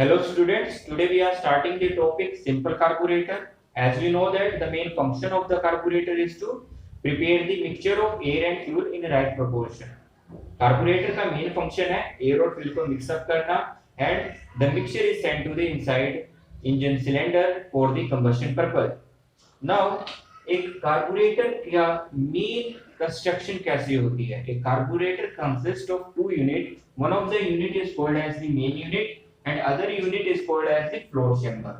Hello students, today we are starting the topic simple carburetor. As we know that the main function of the carburetor is to prepare the mixture of air and fuel in right proportion. Carburetor का main function है air और fuel को mix up करना and the mixture is sent to the inside engine cylinder for the combustion purpose. Now एक carburettor का main construction कैसे होती है? एक carburettor consist of two unit, one of the unit is called as the main unit and other unit is called as the float chamber.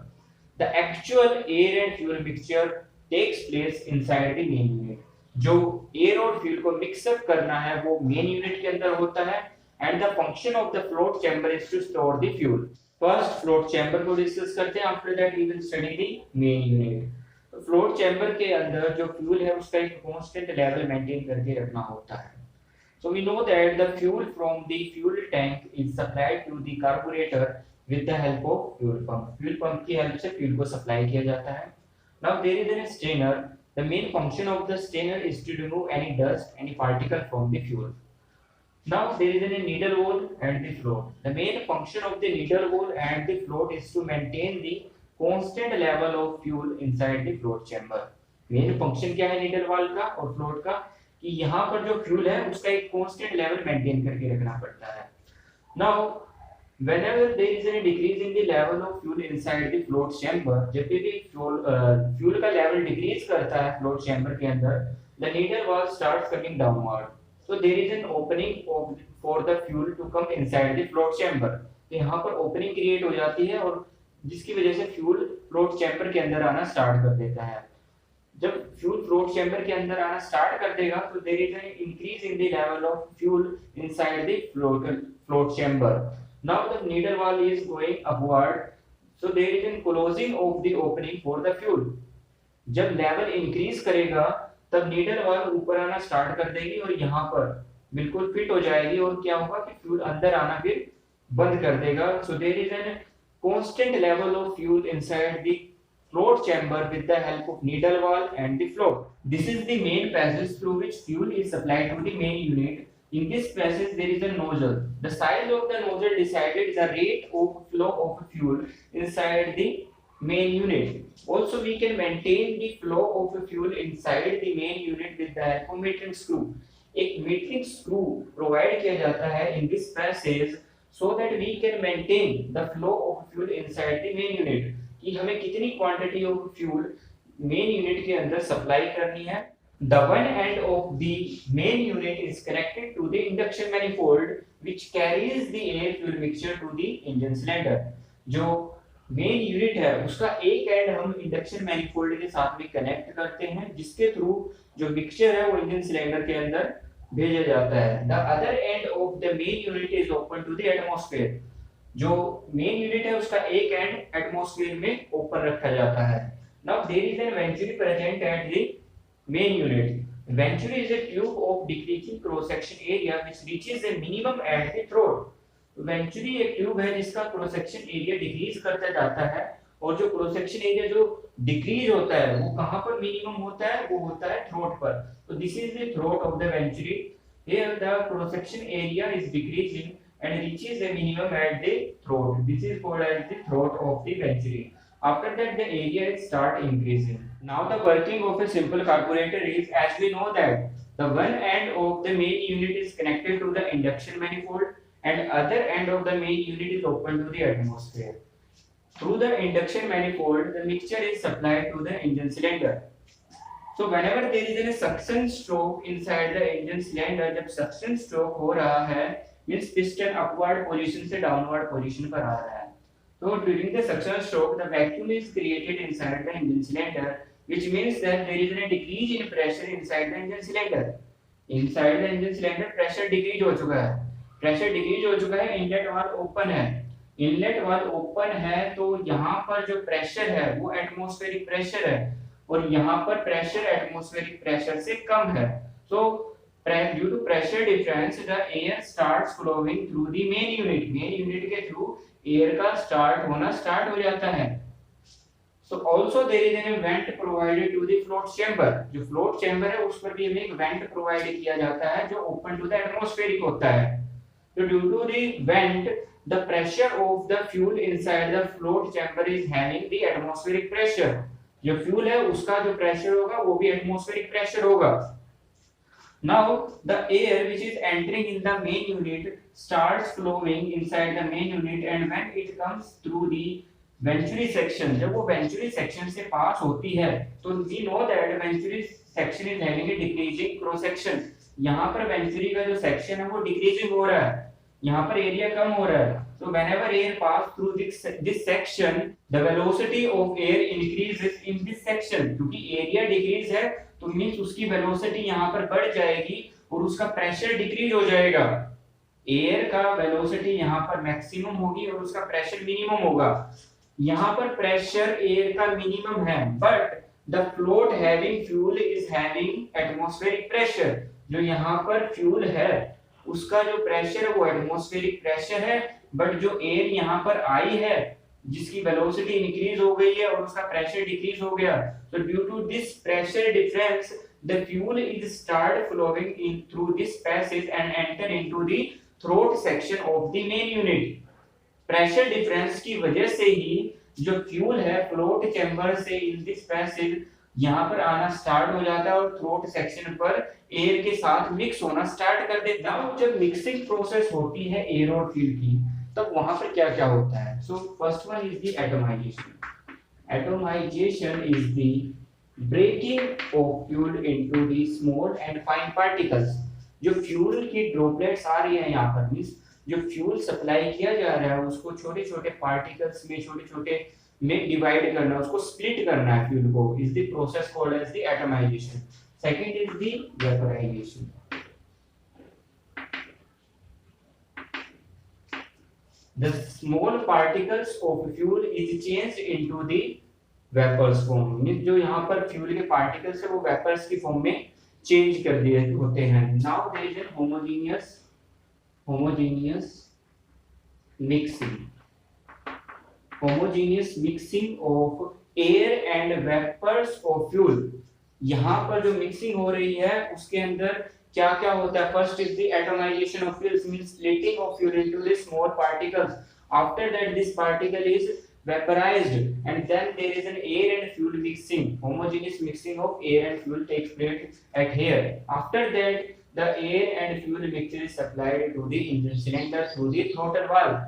The actual air and fuel mixture takes place inside the main unit. जो air और fuel को mix up करना है वो main unit के अंदर होता है and the function of the float chamber is to store the fuel. First float chamber को discuss करते हैं, after that we will study the main unit. तो float chamber के अंदर जो fuel है उसका एक constant level maintain करके रखना होता है. So we know that the fuel from the fuel tank is supplied to the carburetor with the help of fuel pump. Fuel pump की help से fuel को supply किया जाता है. Now there is a strainer. The main function of the strainer is to remove any dust, any particle from the fuel. Now there is a needle hole and the float. The main function of the needle hole and the float is to maintain the constant level of fuel inside the float chamber. Main function क्या है needle valve का और float का कि यहाँ पर जो fuel है उसका एक कांस्टेंट लेवल मेंटेन करके रखना पड़ता है. Now whenever there is a decrease in the level of fuel inside the float chamber, जब भी फ्यूल का लेवल डिक्रीज करता है फ्लोट चैम्बर के अंदर, the needle valve starts coming downward. So there is an opening for the fuel to come inside the float chamber. तो यहाँ पर ओपनिंग क्रिएट हो जाती है और जिसकी वजह से फ्यूल फ्लोट चैम्बर के अंदर आना स्टार्ट कर देता है. जब फ्यूल फ्लोट चैम्बर के अंदर आना स्टार्ट कर देगा तो there is an increase in the level of fuel inside the float chamber. Now the needle valve is going upward, so there is an closing of the opening for the fuel. जब level increase करेगा तब needle valve ऊपर आना start कर देगी और यहाँ पर बिल्कुल फिट हो जाएगी और क्या होगा कि फ्यूल अंदर आना फिर बंद कर देगा. So there is an constant level of fuel inside the float chamber with the help of needle valve and the float. This is the main passage through which fuel is supplied to the main unit. In this passage there is a nozzle. The size of the nozzle decided the rate of flow of fuel inside the main unit. Also we can maintain the flow of fuel inside the main unit with the help of metering screw. एक metering screw provide किया जाता है in this passage so that we can maintain the flow of fuel inside the main unit. कि हमें कितनी quantity of fuel main unit के अंदर supply करनी है. The one end of the main unit is connected to the induction manifold which carries the air fuel mixture to the engine cylinder. जो main unit है उसका एक and हम induction manifold के साथ में कनेक्ट करते हैं जिसके थ्रू जो मिक्सचर है वो इंजन सिलेंडर के अंदर भेजा जाता है. The other end of the main unit is open to the atmosphere. जो मेन यूनिट है उसका एक एंड एटमॉस्फेयर में ओपन रखा जाता है. Now there is an venturi present at the main unit. Venturi is a tube of decreasing cross section area which reaches the minimum at the throat. Venturi एक tube है जिसका cross section area decrease करता जाता है और जो cross section area जो decrease होता है वो कहां पर मिनिमम होता है? वो होता है थ्रोट पर. तो this is the throat of the venturi. Here the cross section area is decreasing and reaches the minimum at the throat. This is called as the throat of the venturi. After that the area start increasing. Now the working of a simple carburetor is, as we know that the one end of the main unit is connected to the induction manifold and other end of the main unit is open to the atmosphere. Through the induction manifold the mixture is supplied to the engine cylinder. So whenever there is a suction stroke inside the engine cylinder, जब suction stroke हो रहा है means piston upward position से downward position पर आ रहा है. So during the suction stroke the vacuum is created inside the engine cylinder, which means that there is a decrease in pressure inside the engine cylinder. Inside the engine cylinder pressure decrease हो चुका है. Pressure decrease हो चुका है. Inlet valve open है. Inlet valve open है तो यहाँ पर जो pressure है वो atmospheric pressure है और यहाँ पर pressure atmospheric pressure से कम है. So due to pressure difference the air starts flowing through the main unit. main unit के through air का start होना start हो जाता है. So also there is a vent provided to the float chamber. जो float chamber है उस पर भी हमें एक vent provide किया जाता है जो open to the atmospheric होता है. So due to the vent the pressure of the fuel inside the float chamber is having the atmospheric pressure. जो फ्यूल है उसका जो प्रेशर होगा वो भी एटमॉस्फेरिक प्रेशर होगा. Now the air which is entering in the main unit starts flowing inside the main unit, and when it comes through the venturi section, जब वो venturi section से पास होती है तो we know that venturi section is having a decreasing cross section. यहाँ पर venturi का जो section है वो decreasing हो रहा है, यहाँ पर एरिया कम हो रहा है. So whenever air pass through this section, the velocity of air increases in this section. क्योंकि एरिया डिक्रीज है तो मींस उसकी वेलोसिटी यहाँ पर बढ़ जाएगी और उसका प्रेशर डिक्रीज हो जाएगा. एयर का वेलोसिटी यहाँ पर मैक्सिमम होगी और उसका प्रेशर मिनिमम होगा. यहाँ पर प्रेशर एयर का मिनिमम है, but the float having fuel is having atmospheric pressure. जो यहाँ पर फ्यूल है उसका जो प्रेशर है वो एटमॉस्फेरिक प्रेशर है, बट जो एयर यहाँ पर आई है जिसकी वेलोसिटी इंक्रीज हो गई है और उसका प्रेशर डिक्रीज हो गया. So due to this pressure difference, the fuel is start flowing in through this passage and enter into the throat section of the main unit. Pressure difference की वजह से ही जो फ्यूल है फ्लोट चैम्बर से in this passage यहाँ पर आना start हो जाता है और थ्रोट सेक्शन पर एयर के साथ मिक्स होना स्टार्ट कर देता है. जब मिक्सिंग प्रोसेस होती है एयर और फ्यूल की तब वहां पर क्या क्या होता है. So first one is the atomization. Atomization is the breaking of fuel into the small and fine particles. जो फ्यूल की ड्रॉपलेट्स आ रही है यहाँ पर मींस जो फ्यूल सप्लाई किया जा रहा है उसको छोटे छोटे पार्टिकल्स में छोटे छोटे में डिवाइड करना है, उसको स्प्लिट करना है फ्यूल को, is the process called as the atomization. Second is the vaporization. The small particles of fuel is changed into the vapors form. Means जो यहाँ पर फ्यूल के पार्टिकल्स है वो वेपर्स की फॉर्म में चेंज कर दिए होते हैं. Now there is a homogeneous mixing of air and vapors of fuel. यहाँ पर जो मिक्सिंग हो रही है उसके अंदर क्या क्या होता है. First is the atomization of fuels means splitting of fuel into the small particles. After that this particle is vaporized and then there is an air and fuel mixing. Homogeneous mixing of air and fuel takes place at here. After that the air and fuel mixture is supplied to the engine cylinder through the throttle valve.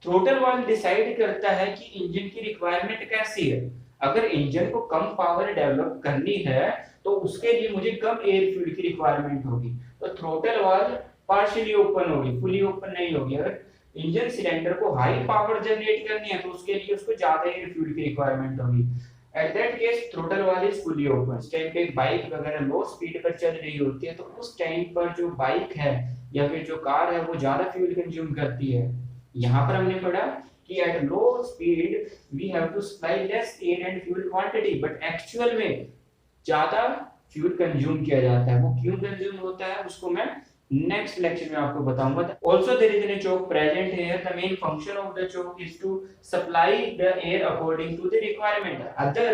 Throttle valve decide करता है कि engine की requirement कैसी है. अगर engine को कम power develop करनी है तो उसके लिए मुझे कम एयर फ्यूल की रिक्वायरमेंट होगी, तो थ्रोटल वाल्व पार्शियली ओपन होगी, फुली ओपन नहीं होगी. अगर इंजन सिलेंडर को हाई पावर जनरेट करनी है तो उसके लिए उसको ज्यादा एयर फ्यूल की रिक्वायरमेंट होगी. At that case throttle valve is fully open. इस टाइम पे बाइक वगैरह लो स्पीड पर चल रही होती है तो उस टाइम पर जो बाइक है या फिर जो कार है वो ज्यादा फ्यूल कंज्यूम करती है. यहाँ पर हमने पढ़ा कि at low speed we have to supply less air and fuel quantity, but actual में ज्यादा फ्यूल कंज्यूम किया जाता है. वो क्यों कंज्यूम होता है उसको मैं नेक्स्ट लेक्चर में आपको बताऊंगा. Also there is a choke present here. The main function of the choke is to supply the air according to the requirement. Other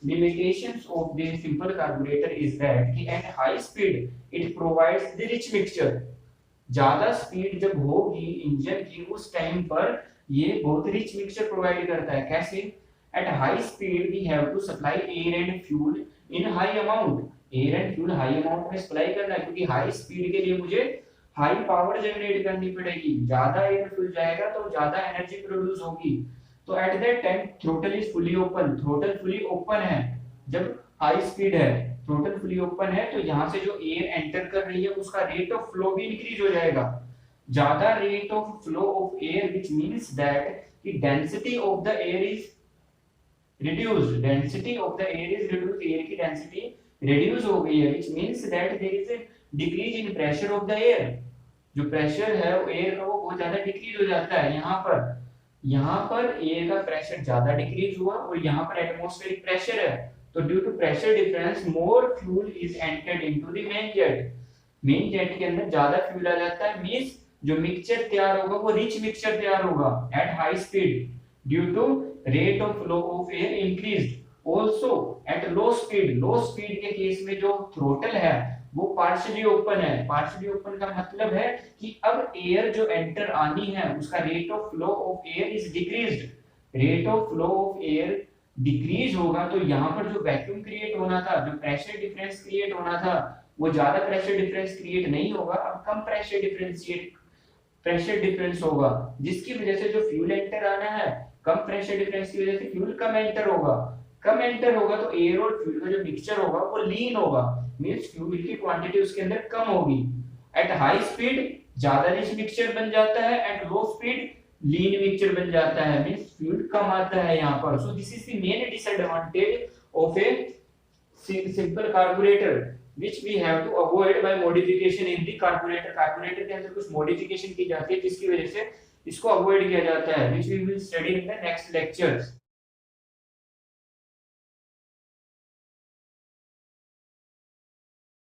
limitations of the simple carburetor is that at high speed it provides the rich mixture. ज्यादा speed जब होगी engine की उस time पर ये बहुत rich mixture provide करता है. कैसे? At high speed we have to supply air and fuel in high amount. Air and fuel high amount में सप्लाई करना है क्योंकि हाई स्पीड के लिए मुझे हाई पावर जनरेट करनी पड़ेगी. ज्यादा एयर फ्यूल जाएगा तो ज्यादा एनर्जी प्रोड्यूस होगी. तो at that time throttle is fully open. Throttle fully open है जब हाई स्पीड है, थ्रोटल फुली ओपन है तो यहाँ से जो एयर एंटर कर रही है उसका रेट ऑफ फ्लो भी इंक्रीज हो जाएगा. ज्यादा rate of flow of air which means that कि density of the air is reduced. Density of the air is reduced. Air की डेंसिटी रिड्यूस हो गई है which means that there is a decrease in pressure of the air. जो pressure है वो air का वो बहुत ज्यादा डिक्रीज हो जाता है. यहाँ पर एयर का प्रेशर ज्यादा डिक्रीज हुआ और यहाँ पर एटमॉस्फेरिक प्रेशर है तो due to pressure difference more fuel is entered into the main jet. Main jet के अंदर ज्यादा फ्यूल आ जाता है मींस जो मिक्सचर तैयार होगा वो रिच मिक्सचर तैयार होगा at high speed due to rate of flow of air increased. Also at low speed के केस में जो थ्रोटल है वो पार्शियली ओपन है। पार्शियली ओपन का मतलब है कि अब एयर जो एंटर आनी है उसका rate of flow of air is decreased. Rate of flow of air decrease होगा तो यहाँ पर जो वैक्यूम क्रिएट होना था, जो प्रेशर डिफरेंस क्रिएट होना था, वो ज्यादा प्रेशर डिफरेंस क्रिएट नहीं होगा, अब कम प्रेशर डिफरेंस होगा, जिसकी वजह से जो फ्यूल एंटर आना है, कम प्रेशर डिफरेंस की वजह से फ्यूल कम एंटर होगा। कम एंटर होगा तो एयर और फ्यूल का जो मिक्सचर होगा वो लीन होगा, मींस फ्यूल की क्वांटिटी उसके अंदर कम होगी। एट हाई स्पीड ज्यादा रिच मिक्सचर बन जाता है, eight low speed lean mixture बन जाता है, मींस फ्यूल कम आता है यहाँ पर। So this is the main disadvantage of A simple carburetor which we have to avoid by modification in the carburetor। carburetor के अंदर कुछ modification की जाती है जिसकी वजह से इसको अवॉइड किया जाता है, which we will study in the next lectures।